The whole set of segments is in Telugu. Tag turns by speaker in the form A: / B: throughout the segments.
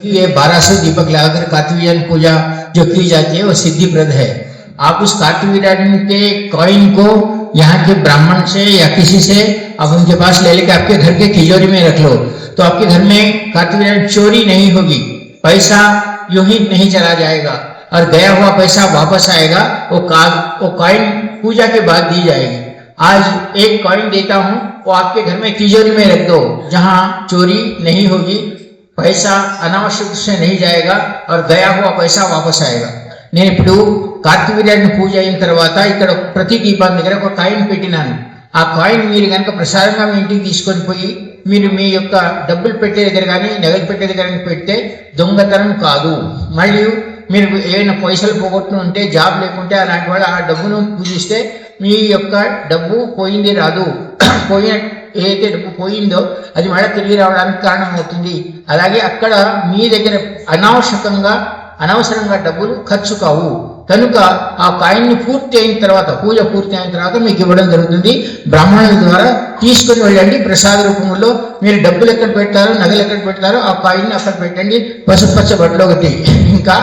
A: ये 1200 दीपक लगाकर कार्तिक पूजा जो की जाती है वो सिद्धिप्रद है। आप उस कार्तिक के कॉइन को यहाँ के ब्राह्मण से या किसी से आप उनके पास ले लेकर आपके घर के तिजोरी में रख लो, तो आपके घर में कार्तिक चोरी नहीं होगी, पैसा यूं ही नहीं चला जाएगा और गया हुआ पैसा वापस आएगा। वो कॉइन पूजा के बाद दी जाएगी। आज एक कॉइन देता हूँ, वो आपके घर में तिजोरी में रख दो, जहाँ चोरी नहीं होगी, पैसा अनावश्यक से नहीं जाएगा और गया हुआ पैसा वापस आएगा। నేను ఇప్పుడు కార్తీక వీర్యాన్ని పూజ అయిన తర్వాత ఇక్కడ ప్రతి దీపం దగ్గర ఒక కాయిన్ పెట్టినాను. ఆ కాయిన్ మీరు కనుక ప్రసాదంగా మీ ఇంటికి తీసుకొని పోయి మీరు మీ యొక్క డబ్బులు పెట్టే దగ్గర కానీ నగలు పెట్టే దగ్గర పెడితే దొంగతనం కాదు. మళ్ళీ మీరు ఏమైనా పైసలు పోగొట్టును ఉంటే, జాబ్ లేకుంటే అలాంటి వాళ్ళు ఆ డబ్బును పూజిస్తే మీ యొక్క డబ్బు పోయింది రాదు, పోయిన ఏదైతే డబ్బు పోయిందో అది మళ్ళీ తిరిగి రావడానికి కారణం అవుతుంది. అలాగే అక్కడ మీ దగ్గర అనవసరంగా డబ్బులు ఖర్చు కావు. కనుక ఆ కాయిన్ని పూర్తి అయిన తర్వాత, పూజ పూర్తి అయిన తర్వాత మీకు ఇవ్వడం జరుగుతుంది. బ్రాహ్మణుల ద్వారా తీసుకొని వెళ్ళండి. ప్రసాద రూపంలో మీరు డబ్బులు ఎక్కడ పెడతారో, నగలు ఎక్కడ పెడతారో ఆ కాయిన్ని అక్కడ పెట్టండి, పసుపచ్చ బట్టలో ఒకటి. ఇంకా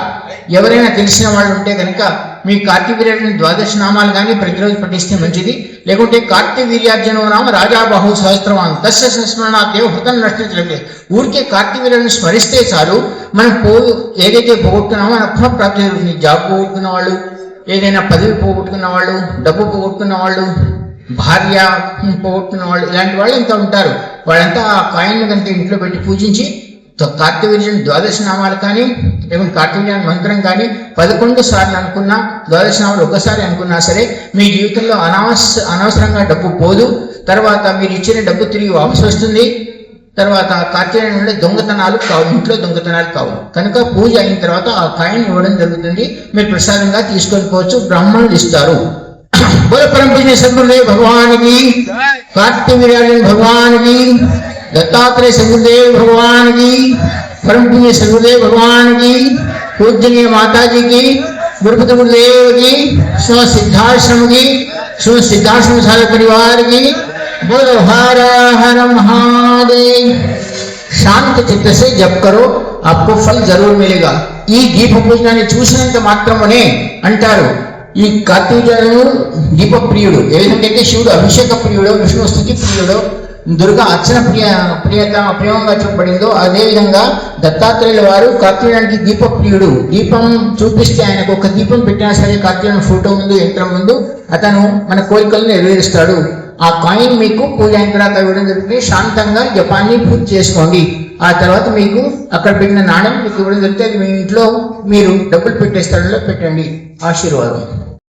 A: ఎవరైనా తెలిసిన వాళ్ళు ఉంటే కనుక మీ కార్తీక వీర్యార్జున ద్వాదశ నామాలు కానీ ప్రతిరోజు పఠిస్తే మంచిది. లేకుంటే కార్తీక వీర్యార్జున నామ రాజా బాహు సహస్రవాన్ తస్య సంస్మరణాదేవ హృతం నష్టం. ఊరికే కార్తీక వీర్యాన్ని స్మరిస్తే చాలు, మనం ఏదైతే పోగొట్టుకున్నామో మన పునఃప్రాప్తి జరుగుతుంది. జాబ్ పోగొట్టుకున్న వాళ్ళు, ఏదైనా పదవి పోగొట్టుకున్న వాళ్ళు, డబ్బు పోగొట్టుకున్న వాళ్ళు, భార్య పోగొట్టుకున్న వాళ్ళు, ఇలాంటి వాళ్ళు ఇంకా ఉంటారు. వాళ్ళంతా ఆ కాయిన్ కనుక ఇంట్లో పెట్టి పూజించి కార్తీక వీర్యార్జున ద్వాదశ నామాలు కానీ లేకుంటే కార్తీక వీర్యార్జున మంత్రం కానీ 11 సార్లు అనుకున్నా, ద్వాదశ నామాలు ఒకసారి అనుకున్నా సరే మీ జీవితంలో అనవసరంగా డబ్బు పోదు. తర్వాత మీరు ఇచ్చిన డబ్బు తిరిగి వాపసు వస్తుంది. తర్వాత కార్తీక వీర్యార్జున దొంగతనాలు కావు, ఇంట్లో దొంగతనాలు కావు. కనుక పూజ అయిన తర్వాత ఆ కాయిన్ ఇవ్వడం జరుగుతుంది. మీరు ప్రసాదంగా తీసుకొని పోవచ్చు, బ్రాహ్మణులు ఇస్తారు. బోలో పరమ పూజ్య సద్గురుదేవ్ భగవానికి, కార్తీక వీర్యార్జున భగవానికి, दत्तात्रेय सदगुरुदेव भगवान की, परम पूज्य सदगुरुदेव भगवान की, पूजनीय माता जी की, गुरुपति गुरुदेव की, स्व सिद्धाश्रम की, स्व सिद्धाश्रम सारे परिवार की। बोलो हर हर महादेव। शांत चित्त से जप करो, आपको फल जरूर मिलेगा. ఈ దీప పూజనాన్ని చూసినంత మాత్రమే అంటారు ఈ కార్తీకేయుడు దీప ప్రియుడు. ఏ విధంగా అయితే శివుడు అభిషేక ప్రియుడు, విష్ణు స్తుతి ప్రియుడు, దుర్గా అర్చన ప్రియంగా చెప్పబడిందో అదేవిధంగా దత్తాత్రేయుల వారు కార్తీకేయునికి దీప ప్రియుడు. దీపం చూపిస్తే ఆయనకు ఒక దీపం పెట్టినా సరే కార్తీకేయుని ఫోటో ముందు, యంత్రం ముందు అతను మన కోరికలను నెరవేరుస్తాడు. ఆ కాయిన్ మీకు పూజ అయిన తర్వాత ఇవ్వడం జరుగుతుంది. శాంతంగా జపాన్ని పూర్తి చేసుకోండి. ఆ తర్వాత మీకు అక్కడ పెట్టిన నాణ్యం మీకు ఇవ్వడం జరుగుతుంది. అది మీ ఇంట్లో మీరు డబ్బులు పెట్టే స్థలంలో పెట్టండి. ఆశీర్వాదం.